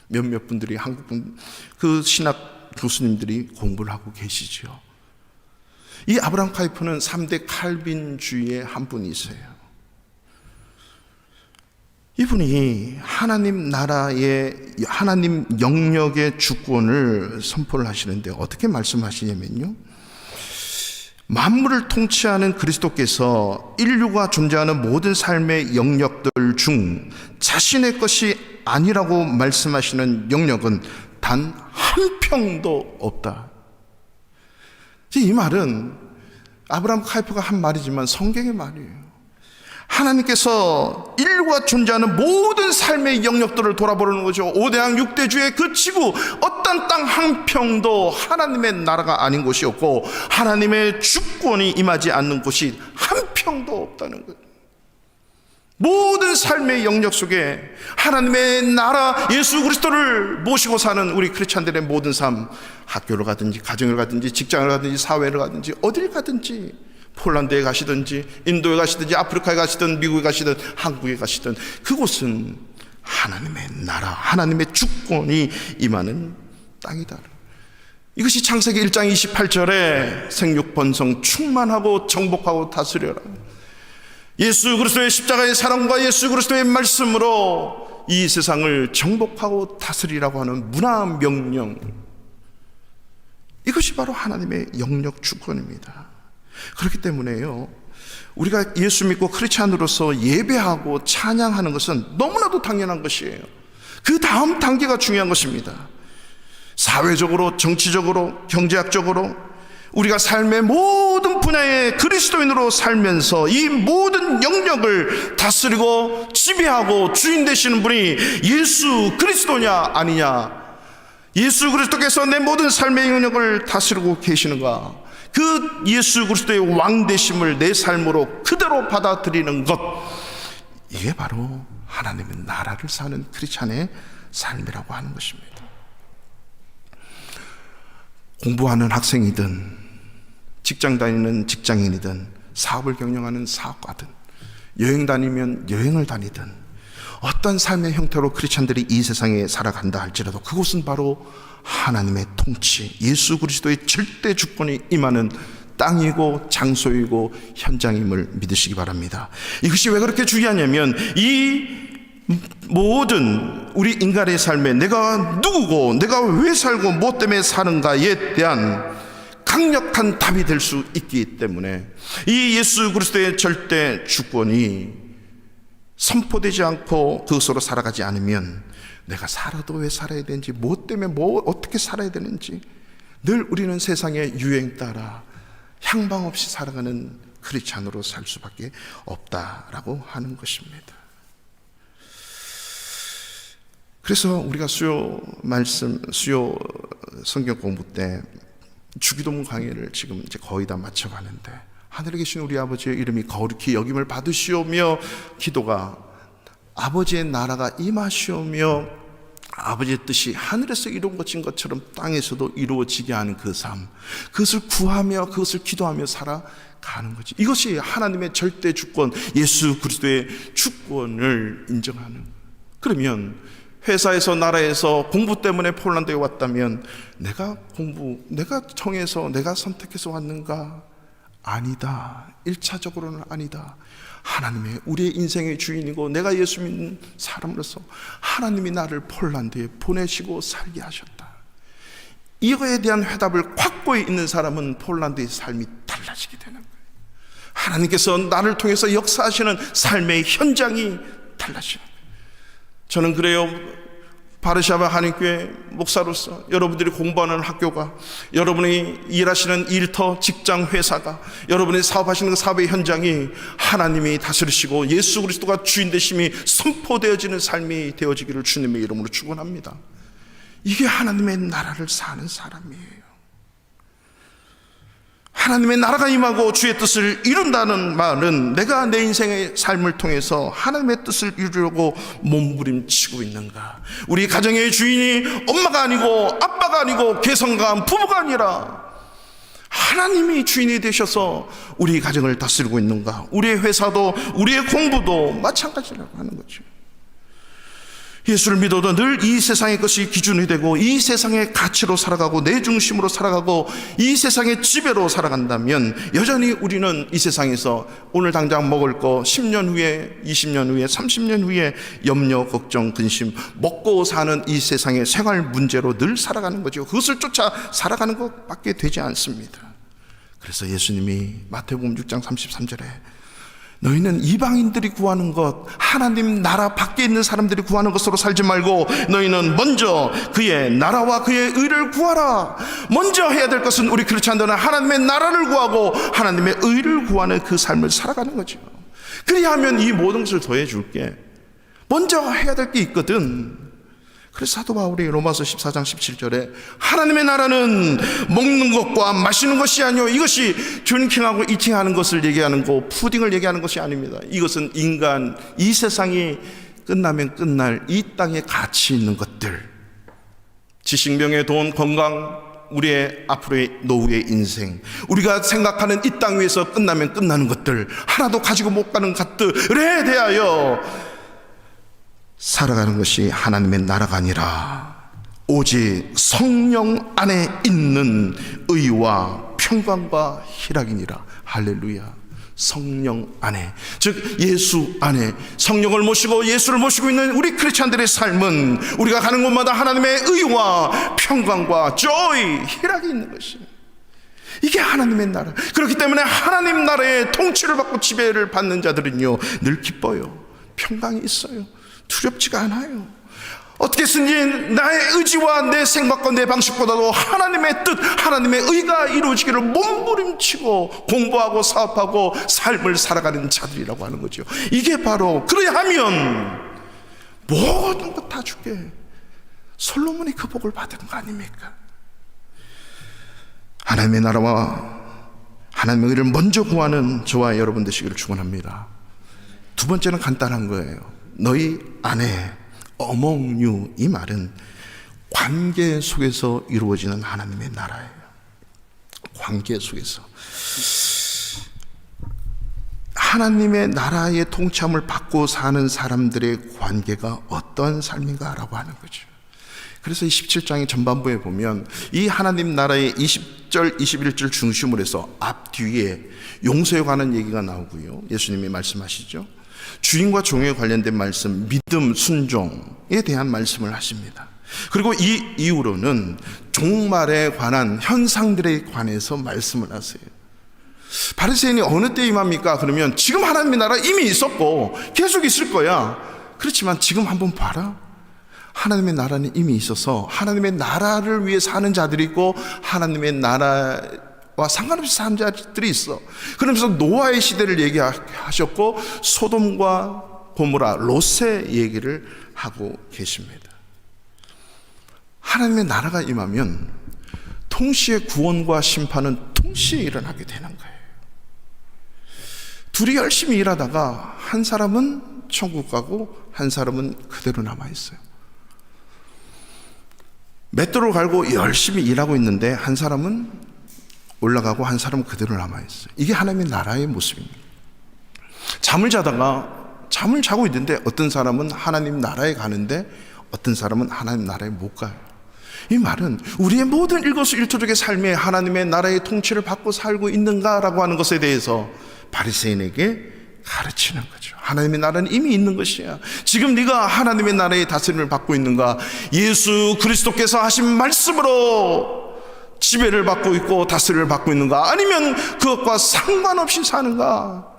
몇몇 분들이 한국분 그 신학 교수님들이 공부를 하고 계시죠. 이 아브라함 카이프는 3대 칼빈주의의 한 분이세요. 이분이 하나님 나라의, 하나님 영역의 주권을 선포를 하시는데 어떻게 말씀하시냐면요, 만물을 통치하는 그리스도께서 인류가 존재하는 모든 삶의 영역들 중 자신의 것이 아니라고 말씀하시는 영역은 단 한 평도 없다. 이 말은 아브라함 카이프가 한 말이지만 성경의 말이에요. 하나님께서 인류가 존재하는 모든 삶의 영역들을 돌아보는 거죠. 5대양 6대주의 그 지구, 어떤 땅 한 평도 하나님의 나라가 아닌 곳이 없고 하나님의 주권이 임하지 않는 곳이 한 평도 없다는 거예요. 모든 삶의 영역 속에 하나님의 나라 예수 그리스도를 모시고 사는 우리 크리스찬들의 모든 삶, 학교를 가든지 가정을 가든지 직장을 가든지 사회를 가든지 어딜 가든지, 폴란드에 가시든지 인도에 가시든지 아프리카에 가시든 미국에 가시든 한국에 가시든 그곳은 하나님의 나라, 하나님의 주권이 임하는 땅이다. 이것이 창세기 1장 28절에 생육번성 충만하고 정복하고 다스려라, 예수 그리스도의 십자가의 사랑과 예수 그리스도의 말씀으로 이 세상을 정복하고 다스리라고 하는 문화 명령, 이것이 바로 하나님의 영역 주권입니다. 그렇기 때문에요, 우리가 예수 믿고 크리스찬으로서 예배하고 찬양하는 것은 너무나도 당연한 것이에요. 그 다음 단계가 중요한 것입니다. 사회적으로, 정치적으로, 경제학적으로 우리가 삶의 모든 분야에 그리스도인으로 살면서 이 모든 영역을 다스리고 지배하고 주인 되시는 분이 예수 그리스도냐 아니냐, 예수 그리스도께서 내 모든 삶의 영역을 다스리고 계시는가, 그 예수 그리스도의 왕 되심을 내 삶으로 그대로 받아들이는 것, 이게 바로 하나님의 나라를 사는 크리스찬의 삶이라고 하는 것입니다. 공부하는 학생이든 직장 다니는 직장인이든 사업을 경영하는 사업가든 여행 다니면 여행을 다니든 어떤 삶의 형태로 크리스찬들이 이 세상에 살아간다 할지라도 그곳은 바로 하나님의 통치, 예수 그리스도의 절대 주권이 임하는 땅이고 장소이고 현장임을 믿으시기 바랍니다. 이것이 왜 그렇게 중요하냐면 이 모든 우리 인간의 삶에 내가 누구고 내가 왜 살고 뭐 때문에 사는가에 대한 강력한 답이 될 수 있기 때문에 이 예수 그리스도의 절대 주권이 선포되지 않고 그것으로 살아가지 않으면 내가 살아도 왜 살아야 되는지, 뭐 때문에 어떻게 살아야 되는지, 늘 우리는 세상의 유행 따라 향방 없이 살아가는 크리스찬으로 살 수밖에 없다라고 하는 것입니다. 그래서 우리가 수요 성경 공부 때 주기도문 강의를 지금 이제 거의 다 마쳐가는데, 하늘에 계신 우리 아버지의 이름이 거룩히 여김을 받으시오며, 기도가 아버지의 나라가 임하시오며 아버지의 뜻이 하늘에서 이루어진 것처럼 땅에서도 이루어지게 하는 그 삶, 그것을 구하며 그것을 기도하며 살아가는 거지. 이것이 하나님의 절대 주권, 예수 그리스도의 주권을 인정하는. 그러면 회사에서, 나라에서 공부 때문에 폴란드에 왔다면 내가 정해서 내가 선택해서 왔는가? 아니다. 1차적으로는 아니다. 하나님의 우리의 인생의 주인이고 내가 예수 믿는 사람으로서 하나님이 나를 폴란드에 보내시고 살게 하셨다. 이거에 대한 회답을 확고히 있는 사람은 폴란드의 삶이 달라지게 되는 거예요. 하나님께서 나를 통해서 역사하시는 삶의 현장이 달라지는 거예요. 저는 그래요. 바르샤바 한인교회 목사로서 여러분들이 공부하는 학교가, 여러분이 일하시는 일터, 직장, 회사가, 여러분이 사업하시는 그 사업의 현장이 하나님이 다스리시고 예수 그리스도가 주인 되심이 선포되어지는 삶이 되어지기를 주님의 이름으로 축원합니다. 이게 하나님의 나라를 사는 사람이에요. 하나님의 나라가 임하고 주의 뜻을 이룬다는 말은 내가 내 인생의 삶을 통해서 하나님의 뜻을 이루려고 몸부림치고 있는가. 우리 가정의 주인이 엄마가 아니고 아빠가 아니고 개성가한 부부가 아니라 하나님이 주인이 되셔서 우리 가정을 다스리고 있는가. 우리의 회사도 우리의 공부도 마찬가지라고 하는 거죠. 예수를 믿어도 늘 이 세상의 것이 기준이 되고 이 세상의 가치로 살아가고 내 중심으로 살아가고 이 세상의 지배로 살아간다면 여전히 우리는 이 세상에서 오늘 당장 먹을 거 10년 후에, 20년 후에, 30년 후에 염려, 걱정, 근심, 먹고 사는 이 세상의 생활 문제로 늘 살아가는 거죠. 그것을 쫓아 살아가는 것밖에 되지 않습니다. 그래서 예수님이 마태복음 6장 33절에 너희는 이방인들이 구하는 것, 하나님 나라 밖에 있는 사람들이 구하는 것으로 살지 말고 너희는 먼저 그의 나라와 그의 의를 구하라. 먼저 해야 될 것은 우리 크리스찬들은 하나님의 나라를 구하고 하나님의 의를 구하는 그 삶을 살아가는 거죠. 그리하면 이 모든 것을 더해 줄게. 먼저 해야 될 게 있거든. 그래서 사도 바울이 로마서 14장 17절에 하나님의 나라는 먹는 것과 마시는 것이 아니요 이것이 드링킹하고 이팅하는 것을 얘기하는 거, 푸딩을 얘기하는 것이 아닙니다. 이것은 인간, 이 세상이 끝나면 끝날 이 땅에 가치 있는 것들, 지식, 명예, 돈, 건강, 우리의 앞으로의 노후의 인생, 우리가 생각하는 이 땅 위에서 끝나면 끝나는 것들, 하나도 가지고 못 가는 것들에 대하여 살아가는 것이 하나님의 나라가 아니라 오직 성령 안에 있는 의와 평강과 희락이니라. 할렐루야. 성령 안에, 즉 예수 안에 성령을 모시고 예수를 모시고 있는 우리 크리스찬들의 삶은 우리가 가는 곳마다 하나님의 의와 평강과 joy, 희락이 있는 것이, 이게 하나님의 나라. 그렇기 때문에 하나님 나라의 통치를 받고 지배를 받는 자들은요 늘 기뻐요. 평강이 있어요. 두렵지가 않아요. 어떻게든지 나의 의지와 내 생각과 내 방식보다도 하나님의 뜻, 하나님의 의가 이루어지기를 몸부림치고 공부하고 사업하고 삶을 살아가는 자들이라고 하는 거죠. 이게 바로, 그래야 하면 모든 것 다 주게. 솔로몬이 그 복을 받은 거 아닙니까? 하나님의 나라와 하나님의 의를 먼저 구하는 저와 여러분 되시기를 축원합니다. 두 번째는 간단한 거예요. 너희 안에, among you, 이 말은 관계 속에서 이루어지는 하나님의 나라예요. 관계 속에서 하나님의 나라의 통치함을 받고 사는 사람들의 관계가 어떤 삶인가 라고 하는 거죠. 그래서 이 17장의 전반부에 보면 이 하나님 나라의 20절, 21절 중심으로 해서 앞뒤에 용서에 관한 얘기가 나오고요, 예수님이 말씀하시죠. 주인과 종에 관련된 말씀, 믿음, 순종에 대한 말씀을 하십니다. 그리고 이 이후로는 종말에 관한 현상들에 관해서 말씀을 하세요. 바리새인이 어느 때 임합니까? 그러면 지금 하나님의 나라 이미 있었고 계속 있을 거야. 그렇지만 지금 한번 봐라. 하나님의 나라는 이미 있어서 하나님의 나라를 위해 사는 자들이 있고 하나님의 나라와 상관없이 사는 자들이 있어. 그러면서 노아의 시대를 얘기하셨고 소돔과 고모라, 롯의 얘기를 하고 계십니다. 하나님의 나라가 임하면 동시에 구원과 심판은 동시에 일어나게 되는 거예요. 둘이 열심히 일하다가 한 사람은 천국 가고 한 사람은 그대로 남아있어요. 맷돌을 갈고 열심히 일하고 있는데 한 사람은 올라가고 한 사람은 그대로 남아있어요. 이게 하나님의 나라의 모습입니다. 잠을 자고 있는데 어떤 사람은 하나님 나라에 가는데 어떤 사람은 하나님 나라에 못 가요. 이 말은 우리의 모든 일거수일투족의 삶에 하나님의 나라의 통치를 받고 살고 있는가라고 하는 것에 대해서 바리새인에게 가르치는 거죠. 하나님의 나라는 이미 있는 것이야. 지금 네가 하나님의 나라의 다스림을 받고 있는가? 예수 그리스도께서 하신 말씀으로 지배를 받고 있고 다스림을 받고 있는가? 아니면 그것과 상관없이 사는가?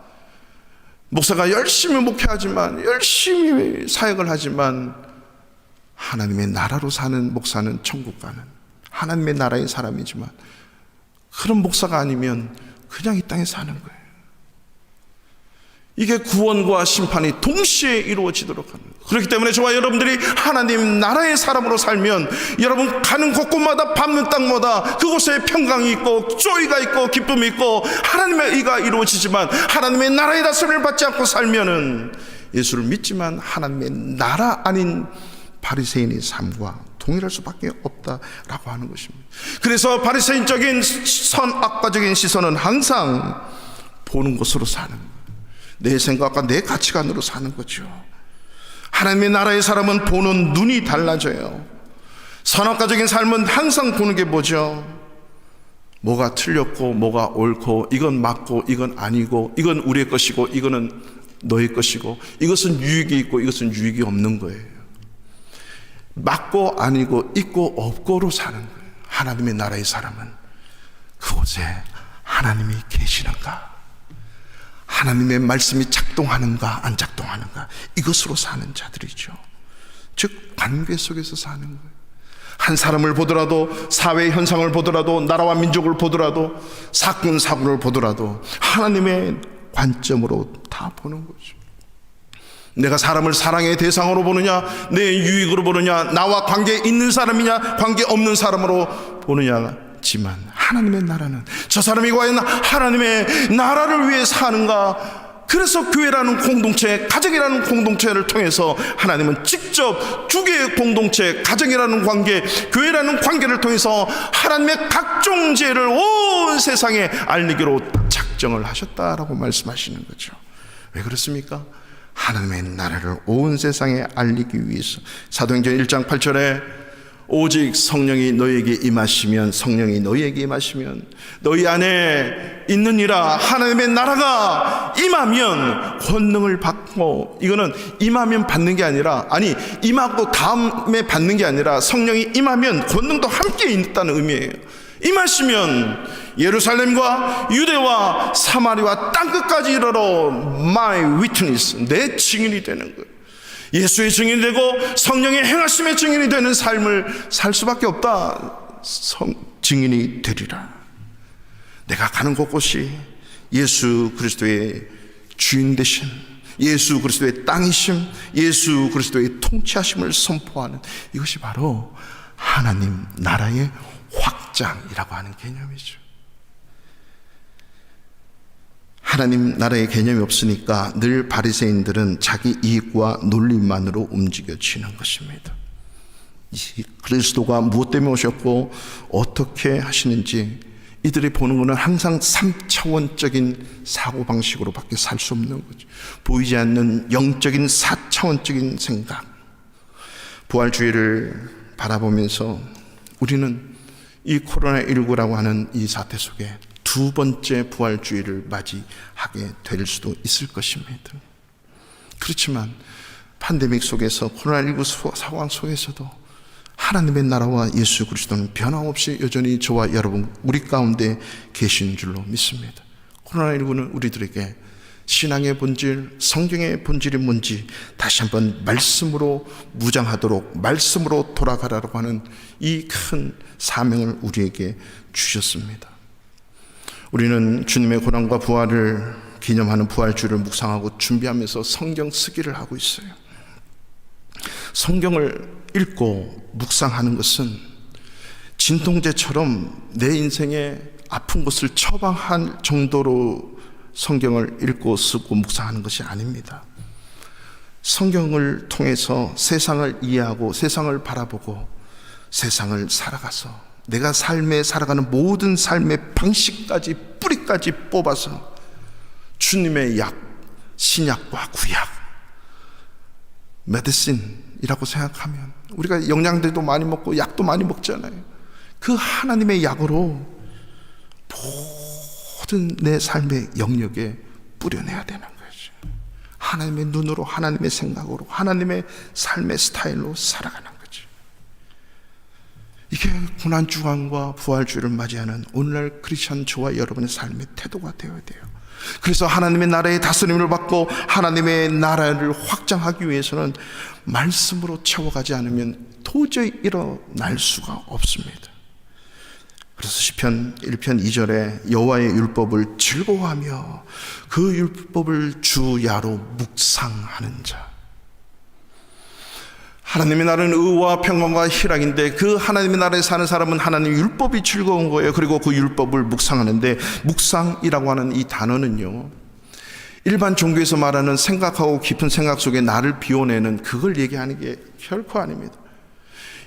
목사가 열심히 목회하지만, 열심히 사역을 하지만 하나님의 나라로 사는 목사는 천국 가는, 하나님의 나라의 사람이지만 그런 목사가 아니면 그냥 이 땅에 사는 거예요. 이게 구원과 심판이 동시에 이루어지도록 하는 거예요. 그렇기 때문에 저와 여러분들이 하나님 나라의 사람으로 살면, 여러분 가는 곳곳마다 밟는 땅마다 그곳에 평강이 있고 조이가 있고 기쁨이 있고 하나님의 의가 이루어지지만, 하나님의 나라의 다스림을 받지 않고 살면은 예수를 믿지만 하나님의 나라 아닌 바리새인의 삶과 동일할 수밖에 없다라고 하는 것입니다. 그래서 바리새인적인 선악과적인 시선은 항상 보는 것으로 사는 거예요. 내 생각과 내 가치관으로 사는 거죠. 하나님의 나라의 사람은 보는 눈이 달라져요. 선악과적인 삶은 항상 보는 게 뭐죠? 뭐가 틀렸고 뭐가 옳고, 이건 맞고 이건 아니고, 이건 우리의 것이고 이거는 너의 것이고, 이것은 유익이 있고 이것은 유익이 없는 거예요. 맞고 아니고 있고 없고로 사는 거예요. 하나님의 나라의 사람은 그곳에 하나님이 계시는가, 하나님의 말씀이 작동하는가 안 작동하는가, 이것으로 사는 자들이죠. 즉 관계 속에서 사는 거예요. 한 사람을 보더라도, 사회 현상을 보더라도, 나라와 민족을 보더라도, 사건 사고를 보더라도 하나님의 관점으로 다 보는 거죠. 내가 사람을 사랑의 대상으로 보느냐, 내 유익으로 보느냐, 나와 관계 있는 사람이냐 관계 없는 사람으로 보느냐지만, 하나님의 나라는 저 사람이 과연 하나님의 나라를 위해 사는가. 그래서 교회라는 공동체, 가정이라는 공동체를 통해서 하나님은 직접 두 개의 공동체, 가정이라는 관계, 교회라는 관계를 통해서 하나님의 각종 지혜를 온 세상에 알리기로 작정을 하셨다라고 말씀하시는 거죠. 왜 그렇습니까? 하나님의 나라를 온 세상에 알리기 위해서. 사도행전 1장 8절에 오직 성령이 너희에게 임하시면, 성령이 너희에게 임하시면 너희 안에 있느니라. 하나님의 나라가 임하면 권능을 받고, 이거는 임하면 받는 게 아니라, 아니 임하고 다음에 받는 게 아니라, 성령이 임하면 권능도 함께 있다는 의미예요. 임하시면 예루살렘과 유대와 사마리아 땅끝까지 이르러 my witness, 내 증인이 되는 거예요. 예수의 증인이 되고 성령의 행하심의 증인이 되는 삶을 살 수밖에 없다. 증인이 되리라. 내가 가는 곳곳이 예수 그리스도의 주인 되심, 예수 그리스도의 땅이심, 예수 그리스도의 통치하심을 선포하는, 이것이 바로 하나님 나라의 확장이라고 하는 개념이죠. 하나님 나라의 개념이 없으니까 늘 바리새인들은 자기 이익과 논리만으로 움직여지는 것입니다. 그리스도가 무엇 때문에 오셨고 어떻게 하시는지 이들이 보는 것은 항상 3차원적인 사고방식으로 밖에 살 수 없는 거죠. 보이지 않는 영적인 4차원적인 생각. 부활주의를 바라보면서 우리는 이 코로나19라고 하는 이 사태 속에 두 번째 부활주의를 맞이하게 될 수도 있을 것입니다. 그렇지만 팬데믹 속에서, 코로나19 상황 속에서도 하나님의 나라와 예수 그리스도는 변함없이 여전히 저와 여러분, 우리 가운데 계신 줄로 믿습니다. 코로나19는 우리들에게 신앙의 본질, 성경의 본질이 뭔지 다시 한번 말씀으로 무장하도록, 말씀으로 돌아가라고 하는 이 큰 사명을 우리에게 주셨습니다. 우리는 주님의 고난과 부활을 기념하는 부활주를 묵상하고 준비하면서 성경 쓰기를 하고 있어요. 성경을 읽고 묵상하는 것은 진통제처럼 내 인생의 아픈 것을 처방할 정도로 성경을 읽고 쓰고 묵상하는 것이 아닙니다. 성경을 통해서 세상을 이해하고 세상을 바라보고 세상을 살아가서 내가 삶에 살아가는 모든 삶의 방식까지, 뿌리까지 뽑아서 주님의 약, 신약과 구약, 메디신이라고 생각하면 우리가 영양제도 많이 먹고 약도 많이 먹잖아요. 그 하나님의 약으로 모든 내 삶의 영역에 뿌려내야 되는 거죠. 하나님의 눈으로, 하나님의 생각으로, 하나님의 삶의 스타일로 살아가는 거죠. 이게 고난주간과 부활주일을 맞이하는 오늘날 크리스천 저와 여러분의 삶의 태도가 되어야 돼요. 그래서 하나님의 나라의 다스림을 받고 하나님의 나라를 확장하기 위해서는 말씀으로 채워가지 않으면 도저히 일어날 수가 없습니다. 그래서 시편 1편 2절에 여호와의 율법을 즐거워하며 그 율법을 주야로 묵상하는 자. 하나님의 나라는 의와 평강과 희락인데 그 하나님의 나라에 사는 사람은 하나님의 율법이 즐거운 거예요. 그리고 그 율법을 묵상하는데, 묵상이라고 하는 이 단어는요, 일반 종교에서 말하는 생각하고 깊은 생각 속에 나를 비워내는 그걸 얘기하는 게 결코 아닙니다.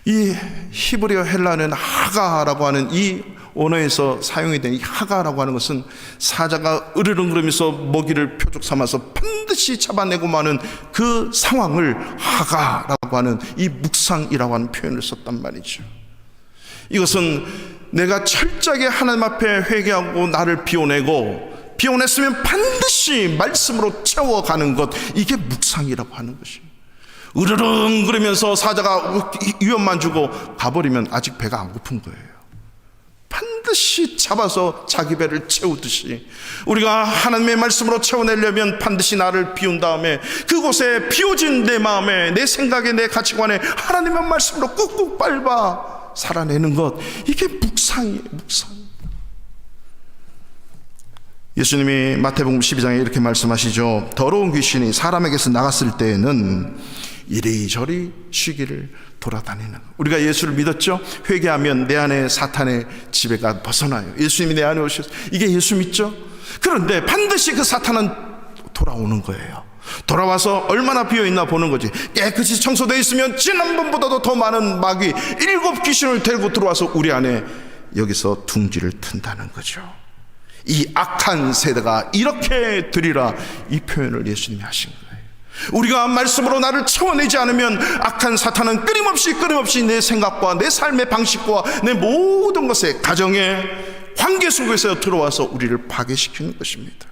이 히브리어 헬라는 하가라고 하는 이 언어에서 사용이 된 이 하가라고 하는 것은 사자가 으르렁거리면서 먹이를 표적 삼아서 반드시 잡아내고 마는 그 상황을 하가라고 하는 이 묵상이라고 하는 표현을 썼단 말이죠. 이것은 내가 철저하게 하나님 앞에 회개하고 나를 비워내고, 비워냈으면 반드시 말씀으로 채워가는 것, 이게 묵상이라고 하는 것입니다. 으르렁 그러면서 사자가 위험만 주고 가버리면 아직 배가 안 고픈 거예요. 반드시 잡아서 자기 배를 채우듯이 우리가 하나님의 말씀으로 채워내려면 반드시 나를 비운 다음에 그곳에 비워진 내 마음에, 내 생각에, 내 가치관에 하나님의 말씀으로 꾹꾹 밟아 살아내는 것, 이게 묵상이에요. 묵상. 예수님이 마태복음 12장에 이렇게 말씀하시죠. 더러운 귀신이 사람에게서 나갔을 때에는 이리저리 쉬기를 돌아다니는, 우리가 예수를 믿었죠? 회개하면 내 안에 사탄의 지배가 벗어나요. 예수님이 내 안에 오셔서, 이게 예수 믿죠? 그런데 반드시 그 사탄은 돌아오는 거예요. 돌아와서 얼마나 비어있나 보는 거지. 깨끗이 청소되어 있으면 지난번보다도 더 많은 마귀 7 귀신을 데리고 들어와서 우리 안에 여기서 둥지를 튼다는 거죠. 이 악한 세대가 이렇게 되리라, 이 표현을 예수님이 하신 거예요. 우리가 말씀으로 나를 채워내지 않으면 악한 사탄은 끊임없이 내 생각과 내 삶의 방식과 내 모든 것에, 가정에, 관계 속에서 들어와서 우리를 파괴시키는 것입니다.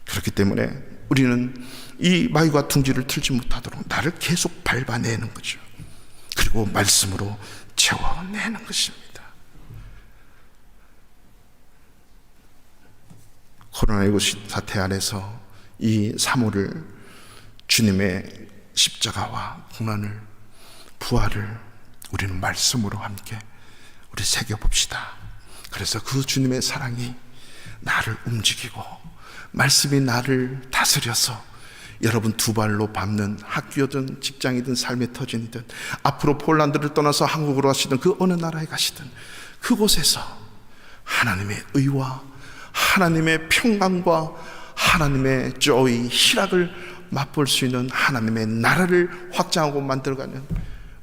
그렇기 때문에 우리는 이 마귀가 둥지를 틀지 못하도록 나를 계속 밟아내는 거죠. 그리고 말씀으로 채워내는 것입니다. 코로나19 사태 안에서 이 사모를, 주님의 십자가와 고난을, 부활을 우리는 말씀으로 함께 우리 새겨봅시다. 그래서 그 주님의 사랑이 나를 움직이고 말씀이 나를 다스려서 여러분 두 발로 밟는 학교든 직장이든 삶의 터전이든 앞으로 폴란드를 떠나서 한국으로 가시든 그 어느 나라에 가시든 그곳에서 하나님의 의와 하나님의 평강과 하나님의 조이, 희락을 맛볼 수 있는 하나님의 나라를 확장하고 만들어가는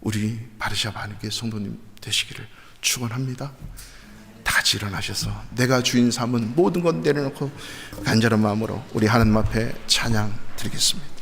우리 바르샤바 하나님께 성도님 되시기를 축원합니다. 다 같이 일어나셔서 내가 주인 삼은 모든 것 내려놓고 간절한 마음으로 우리 하나님 앞에 찬양 드리겠습니다.